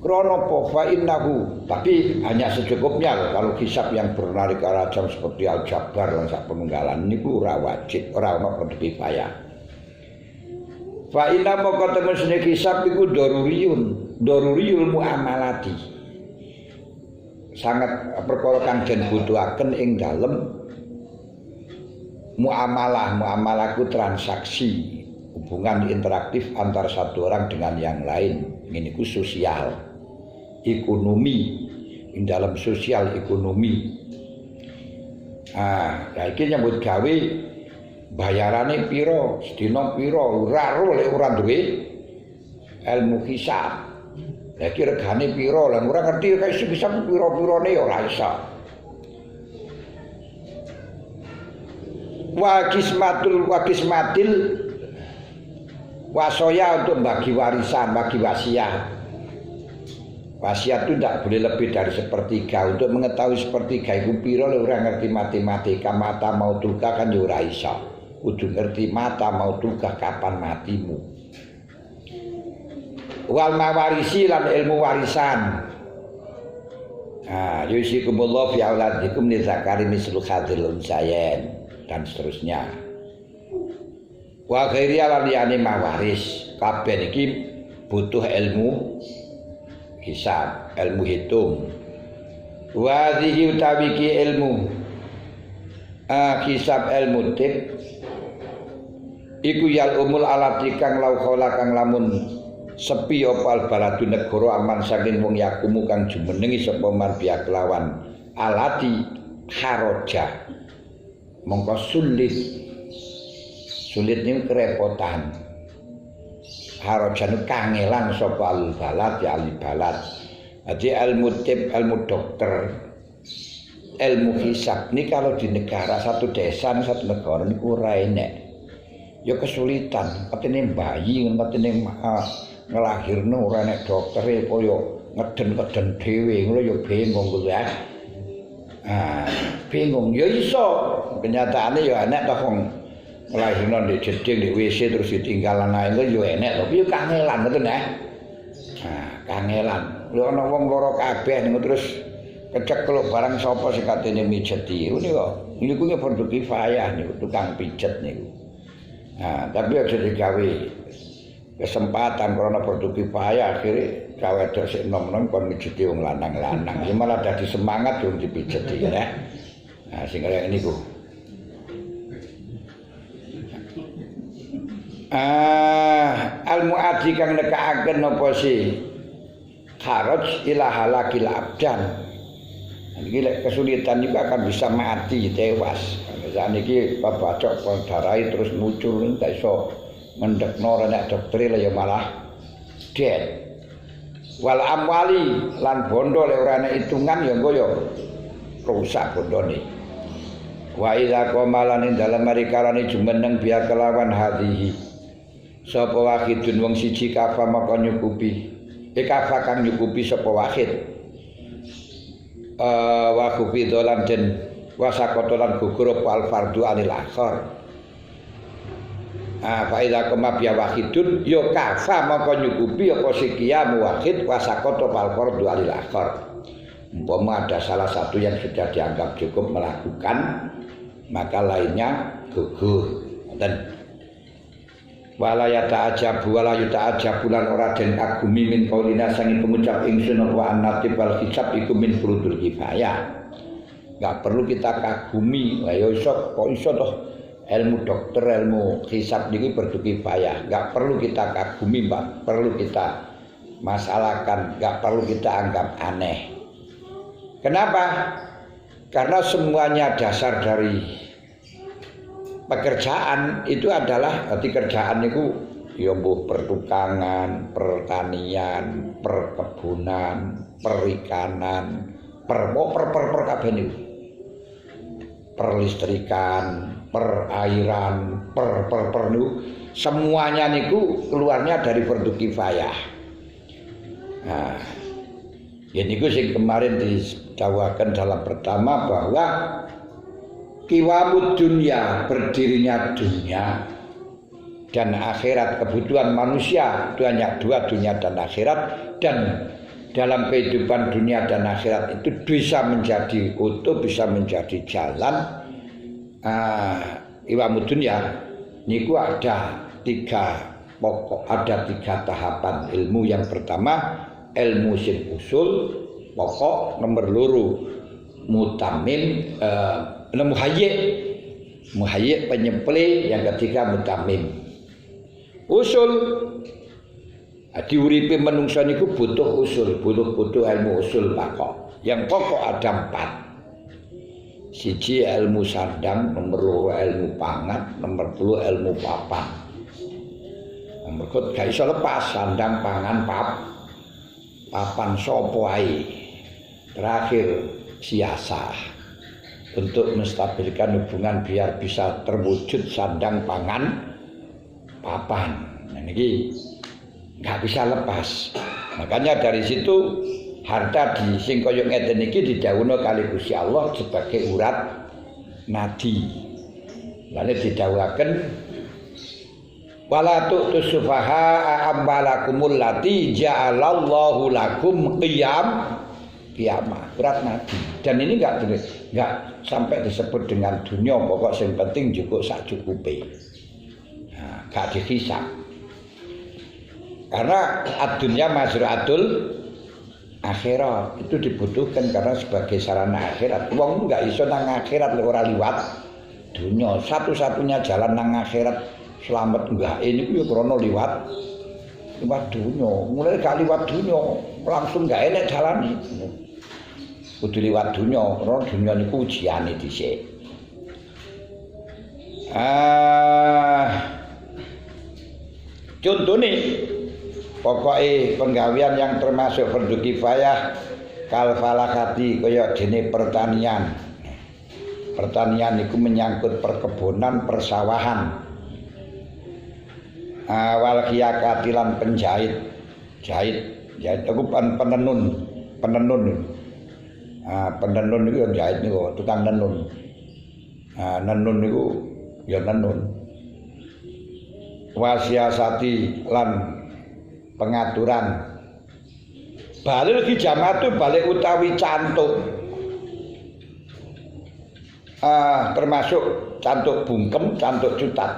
Krono fa innahu, tapi hanya secukupnya loh. Kalau hisab yang beraneka ragam seperti aljabar lan sak penunggalan niku ora wajib, ora ono fardu kifayah. Fa inna moko temen sene hisab iku daruriyul muamalati. Sangat perkara kang den butuhaken ing dalem muamalah ku transaksi, hubungan interaktif antar satu orang dengan yang lain. Ini ku sosial, ekonomi, ing dalam sosial ekonomi. Iki nyambut gawe bayarane piro, sedina piro, ora lek ora duwe ilmu hisab. Lah iki regane piro, lan ora ngerti kaya hisab piro-pirone ya ora iso. Wa kismatil wasoya untuk bagi warisan, bagi wasiat. Wasiat itu tidak boleh lebih dari sepertiga. Untuk mengetahui sepertiga itu piro ora ngerti matematika, mata mau tuka kan ya ora iso. Kudu ngerti mata mau tuka kapan matimu. Wal mawarisi lan ilmu warisan. Yusikumullah fi auladikum li zakari mislu hadzal unsayain dan seterusnya. Wa ghairi lan liyane mawaris, kabeh iki butuh ilmu hisab, ilmu hitung. Wa dhihi utawi ki ilmu hisab ilmu tib iku yal umul alati kang lau khola kang lamun sepi apa albaladu negara aman saking wong yakumu kang jumenengi sapa man biya kelawan alati haraja mongko sulit niku kerepotan. Harajan kangelan sapa albalad ya albalad. Jadi ilmu tib, ilmu dokter, ilmu hisab ini kalau di negara satu desa, satu negara niku ora enek. Ya kesulitan, katene bayi, katene ngelahirno ora nek doktere kaya ngeden-ngeden dhewe ngono ya bingung kuwi. Bingung ya iso. Kenyataane ya enek to wong nglahirno ndek jeding ndek WC terus ditinggal anak itu ya enek to. Piye kangelan ngoten kangelan. Lho ana wong loro kabeh niku terus kecekluk barang sapa sing katene mijeti. Niku ya fardu kifayah niku tukang pijet niku. Tapi aja digawe kesempatan karena fardu kifayah akhire gawe dosek nom-nom kon mijeti wong lanang-lanang. Ya malah dadi semangat wong dipijeti ya. Sing kaya niku. Al-mu'adzi kang nekakaken napa sih kharaj ila halakil abdan. Iki lek kesulitan niku akan bisa mati tewas. Saniki babacok darai terus muncul gak iso mendekno nek dokter ya malah dead. Wal amwali lan bondo lek ora ana hitungan ya engko ya rusak bondone. Wa idza qamalan ing dalem marikarane jumeneng biya kelawan hadhihi. Sapa wahidun wong siji kafa maka nyukupi. Kafa kang nyukupi sapa wahid. Wa kufi dolan den wasakotolan gugur al fardu anil akhir. Fa idza qama biya wahidun ya kafa maka nyukupi apa sikia wahid wasakoto al fardu anil akhir. Umpama ada salah satu yang sudah dianggap cukup melakukan maka lainnya gugur. Dan wala yata'ajabu wala yuta'ajabu lan ora den kagumi min qaulina sangi pengucap ingsun wa annatib wal hisab iku min furudul kifayah. Enggak perlu kita kagumi, ayo iso kok iso toh ilmu dokter, ilmu hisab niki fardu kifayah. Enggak perlu kita kagumi, Mbak. Perlu kita masalahkan, enggak perlu kita anggap aneh. Kenapa? Karena semuanya dasar dari pekerjaan itu adalah arti kerjaan itu ya mbuh pertukangan, pertanian, perkebunan, perikanan, kabeh niku. Perlistrikan, perairan, niku semuanya niku keluarnya dari fardu kifayah. Nah, ya niku sing kemarin didakwakan dalam pertama bahwa kiwamud dunia, berdirinya dunia dan akhirat, kebutuhan manusia itu hanya dua, dunia dan akhirat. Dan dalam kehidupan dunia dan akhirat itu bisa menjadi utuh, bisa menjadi jalan. Kiwamud dunia niku ada tiga pokok, ada tiga tahapan ilmu. Yang pertama ilmu sing usul pokok, nomor loro mutamim, muhayyik penyempli, yang ketiga mutamim. Usul diuripe menungsa niku butuh usul, butuh ilmu usul pokok. Yang pokok ada 4. Siji ilmu sandang, nomor loro ilmu pangan, nomor 3 ilmu papan. Nomor gak iso lepas sandang, pangan, papan sapa ae. Terakhir siasah untuk menstabilkan hubungan biar bisa terwujud sandang, pangan, papan. Nah ini nggak bisa lepas. Makanya dari situ harta di sing kaya ngeten iki didhawuhna kali Gusti Allah sebagai urat nadi. Lalu didhawuhaken wala tu'tus sufaha ambalakumul lati ja'alallahu lakum qiyamah, urat nadi. Dan ini enggak sampai disebut dengan dunia, pokok yang penting cukup sak cukupe. Nah, enggak dihisab. Karena ad-dunya mazra'atul akhirat, itu dibutuhkan karena sebagai sarana akhirat. Wong enggak iso nang akhirat lek ora liwat dunia. Satu-satunya jalan nang akhirat selamat enggak ini ku ya krana liwat dunia. Mulai gak liwat dunia langsung enggak enek dalane. Kudu liwat dunia, karena dunia niku ujiane dhisik. Contohnya pokoknya penggawean yang termasuk fardu kifayah kal falakati kaya dene pertanian. Pertanian itu menyangkut perkebunan, persawahan. Wal khiyakatilan penjahit. Jahit itu penenun. penenun niku ya jahit niku tukang nenun. Nenun niku ya nenun. Wasiasati lan pengaturan. Balil hijamatu balik utawi cantuk. Termasuk cantuk bungkem, cantuk cutat.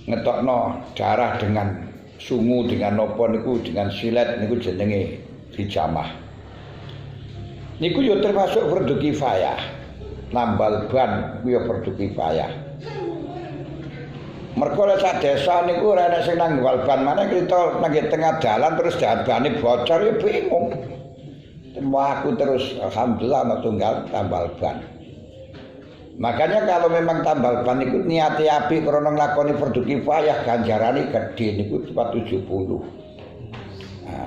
Ngetokno darah dengan sungu dengan nopo niku dengan silet niku jenenge hijamah. Niku yo termasuk fardu kifayah. Nambal ban kuwi yo fardu kifayah. Mergo lek sak desa niku ora ana sing nambal ban maneh kita nang tengah dalan terus bane bocor yo bingung. Semua aku terus alhamdulillah ana tunggal tambal ban. Makanya kalau memang tambal ban itu niati apik krana nglakoni fardu kifayah ganjarane gedhe niku cepat 70.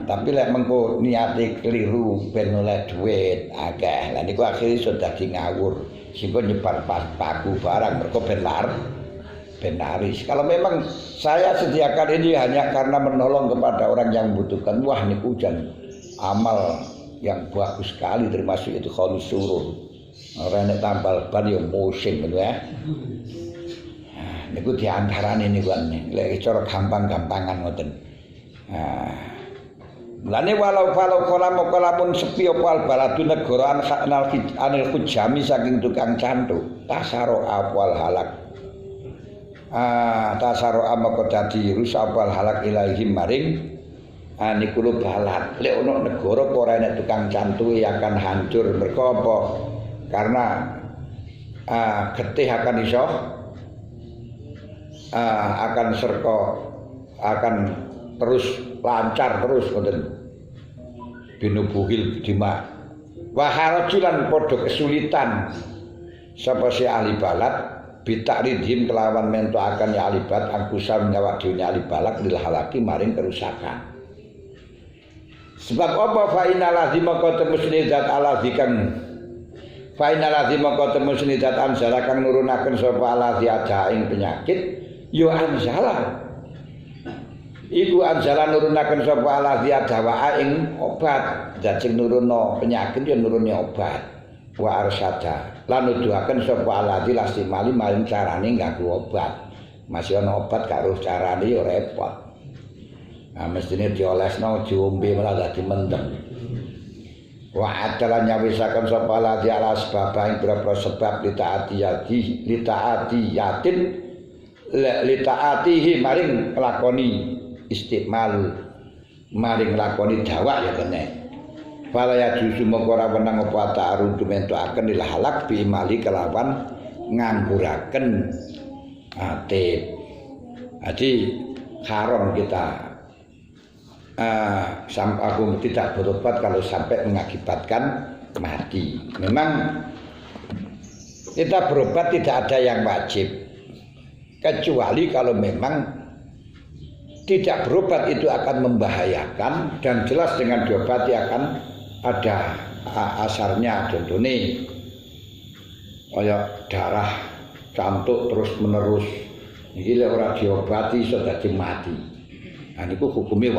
Tapi lek mengko niati keliru ben oleh dhuwit akeh. Lah niku akhire iso dadi ngawur. Singgo nyebar paku barang mergo ben laris. Kalau memang saya sediakan ini hanya karena menolong kepada orang yang membutuhkan, wah niku jan amal yang bagus sekali termasuk itu khalus surur. Ora nek tambal ban ya musim ngono ya. Niku diantarane niku lek cara gampang-gampangan ngoten. Lane walau kalamun sepi apa baladu negara anil hujami saking tukang cantuk tasaro awal halak. Tasaro amako dadi rusabal halak ilahi maring niku lho balat. Lek ono negara apa ora enek tukang cantuke akan hancur mergo apa? Karena getih akan iso akan serko akan terus lancar terus ngoten binubuhil dima waharajulan padha kesulitan sapa si ahli balat bitakridhim kelawan mentoaken ya ahli balat angkusam nyawak dhewe ahli balak lil halaki maring kerusakan. Sebab apa fa inna lazima qatamu zat alazikan fa inna lazima qatamu zat anzala kang nurunaken sapa alazi ada ing penyakit yo anzala iku anzala nurunaken sapa alazi ada wa ing obat zat sing nurunno penyakit yo nurune obat wa arsada lan nuduhaken sapa alazi lastimali maring carane nganggo obat masih ana obat karo carane yo repot. Mestine diolesno diombe malah dadi mendem. Wa adalah nyawisaken sapa ladi ala sebab ing berapa sebab litaatihi maring lakoni istiqmal maring lakoni dawa ya kene. Fala ya jusu mengko ora wenang apa ta'arud mentoaken lil halak bi mali kelawan ngangguraken atib. Jadi haram kita aku tidak berobat kalau sampai mengakibatkan mati. Memang kita berobat tidak ada yang wajib, kecuali kalau memang tidak berobat itu akan membahayakan dan jelas dengan diobati akan ada asarnya. Contohnya kayak darah cantuk terus menerus ini orang diobati sudah mati. Nah itu hukumnya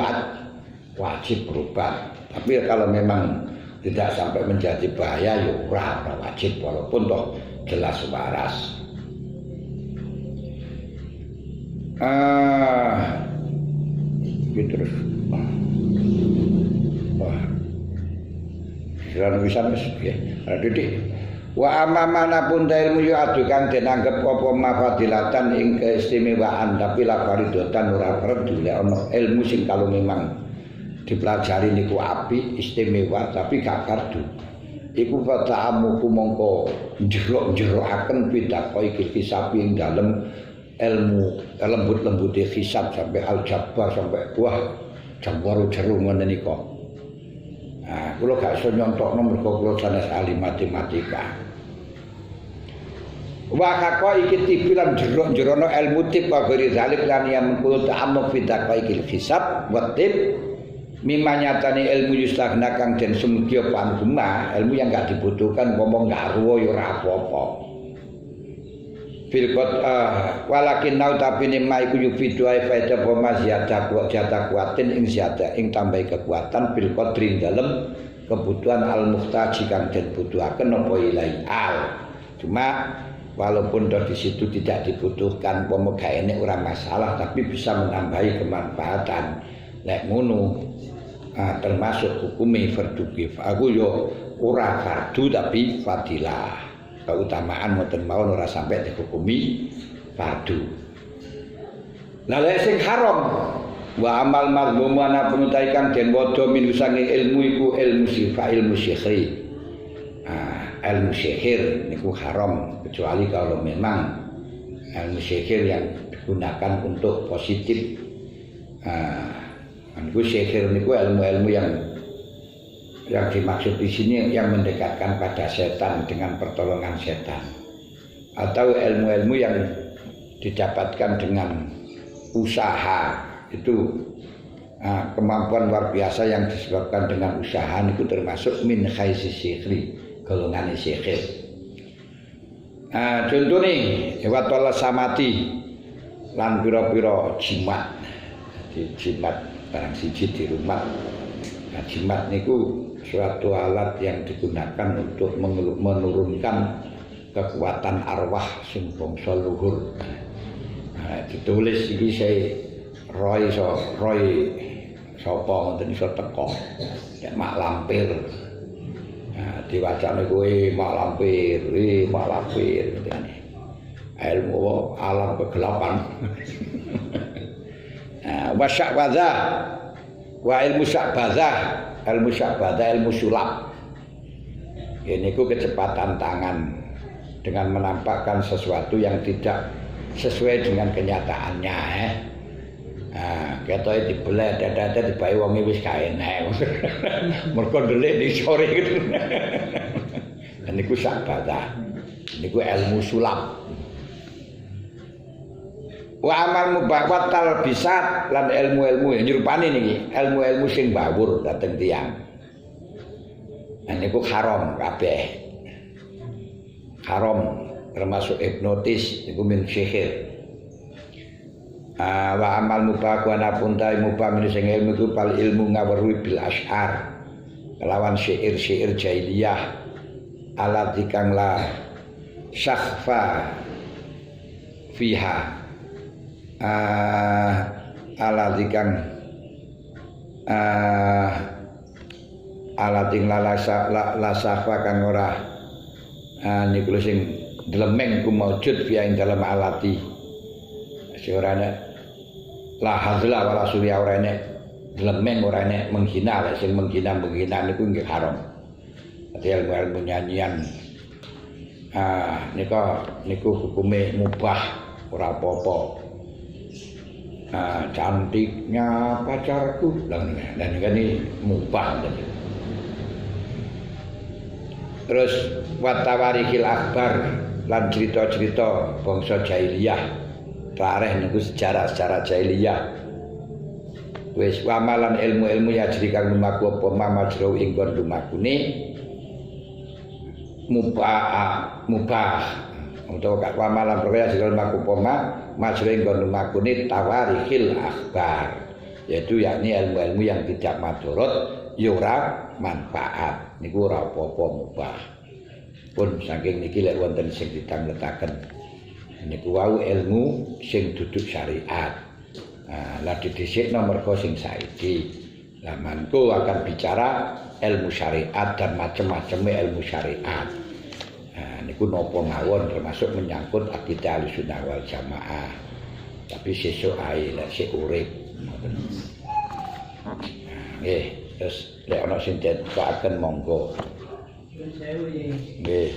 wajib berobat. Tapi kalau memang tidak sampai menjadi bahaya ya ora wajib walaupun toh jelas waras. Terus wah bisa ya didik wa amamana pun ilmu yo adu kang den anggap apa mafadilatan ing keistimewaan tapi la faridotan ora perlu lek ana ilmu sing kalau memang dipelajari niku apik istimewa tapi gak fardu iku fata'amu kumangka njero-njeroaken pidako iki kisah ing dalem ilmu lembut-lembute hisab sampai aljabar sampai wah jambaro jero ngene nika. Nah, kula gak iso nyontokno mergo kula sanes ahli matematika. Wa hakka iki tipilan jero-jerono ilmu tip wa ghairi zalik lan yang mengkulo ta'amuk pidako iki hisab wa tip mimma nyatane ilmu yustagna kang den sumugya pangguma ilmu yang gak dibutuhkan ngomong garwa ya ora apa-apa. Filqat walakin nau tapi nema iku yufidu ai faida apa mas jata kuatin ing ziyada ing tambahi kekuatan bil qadri dalem kebutuhan al-muhtaji kang den butuhaken apa ilai al. Cuma walaupun di situ tidak dibutuhkan pemegaene ora masalah tapi bisa menambahi kemanfaatan. Lek ngono termasuk hukumi fardhu kifayah. Aku yo ora fardu tapi fadilah. Keutamaan mboten mawon ora sampai dihukumi fardu. Lah lek sing haram wa amal madhmum ana penutai kang den wada min sange ilmu iku ilmu sifat ilmu sihri. Ilmu sihir niku haram kecuali kalau memang ilmu sihir yang digunakan untuk positif. Niku sihir niku ilmu-ilmu yang dimaksud di sini yang mendekatkan pada setan dengan pertolongan setan, atau ilmu-ilmu yang didapatkan dengan usaha. Itu kemampuan luar biasa yang disebabkan dengan usaha itu termasuk min khaisi sihri, golongan sihir. Contoh nih lewat wala samati lan pira-pira jimat. Jimat barang siji di rumah. Jimat niku suatu alat yang digunakan untuk menurunkan kekuatan arwah sing bangsa luhur. Ditulis iki saya Roy sapa ngoten iso teko. Ya mak lampir. Diwacane kowe mak lampir, mak lampir ngene. Ilmu alam kegelapan. Wa sya'badzah wa ilmu sya'badzah, ilmu sulap. Ini ku kecepatan tangan dengan menampakkan sesuatu yang tidak sesuai dengan kenyataannya. Ketoke dibelet dada-dada dibae wonge wis kaenek. Mergo ndelik di sore gitu. Niku sya'badzah. Niku ilmu sulap. Wa amal mubawat talbisat lan ilmu-ilmu yang nyerupani niki, ilmu-ilmu sing bawur dateng tiyang. Niku haram kabeh. Haram termasuk hipnotis niku min sihir. Wa amal mubah ana punta mubah min sing ilmu iku pal ilmu ngawruhi bil asy'ar. Kelawan syair-syair jahiliyah alat dikang la syakhfa fiha. Alat dikang alat ing la syakhfa kang ora niku sing delemeng ku maujud fiha ing dalam alati. Seorane la hazla wala surya ora enek delemeng ora enek menghina, lek sing menghina niku nggih haram. Dadi ilmu nyanyian niku hukume mubah ora apa-apa. Cantiknya pacarku dan ini mubah. Terus watawarikil akbar lan cerita-cerita bangsa jahiliyah. Tareh niku sejarah jahiliyah. Wis wamalan ilmu-ilmu ya jadi kang lumaku apa mamajro ing kon lumakune mubah utawa kak wamalan perkara jadi lumaku apa majro ing kon lumakune tawarikhil akhbar, yaitu yakni ilmu-ilmu yang tidak madorot ya ora manfaat niku ora apa-apa mubah. Pun saking niki lek wonten sing ditamletaken niku wau ilmu sing duduk syariat. Lah didhisikno mergo sing saiki. Lah mangko akan bicara ilmu syariat dan macam-macam ilmu syariat. Niku napa mawon termasuk menyangkut akidah Ahlussunnah wal Jamaah. Tapi sesuk ae lek sik urip ngoten. Nggih, terus lek ana sing ditepaken monggo. Nggih.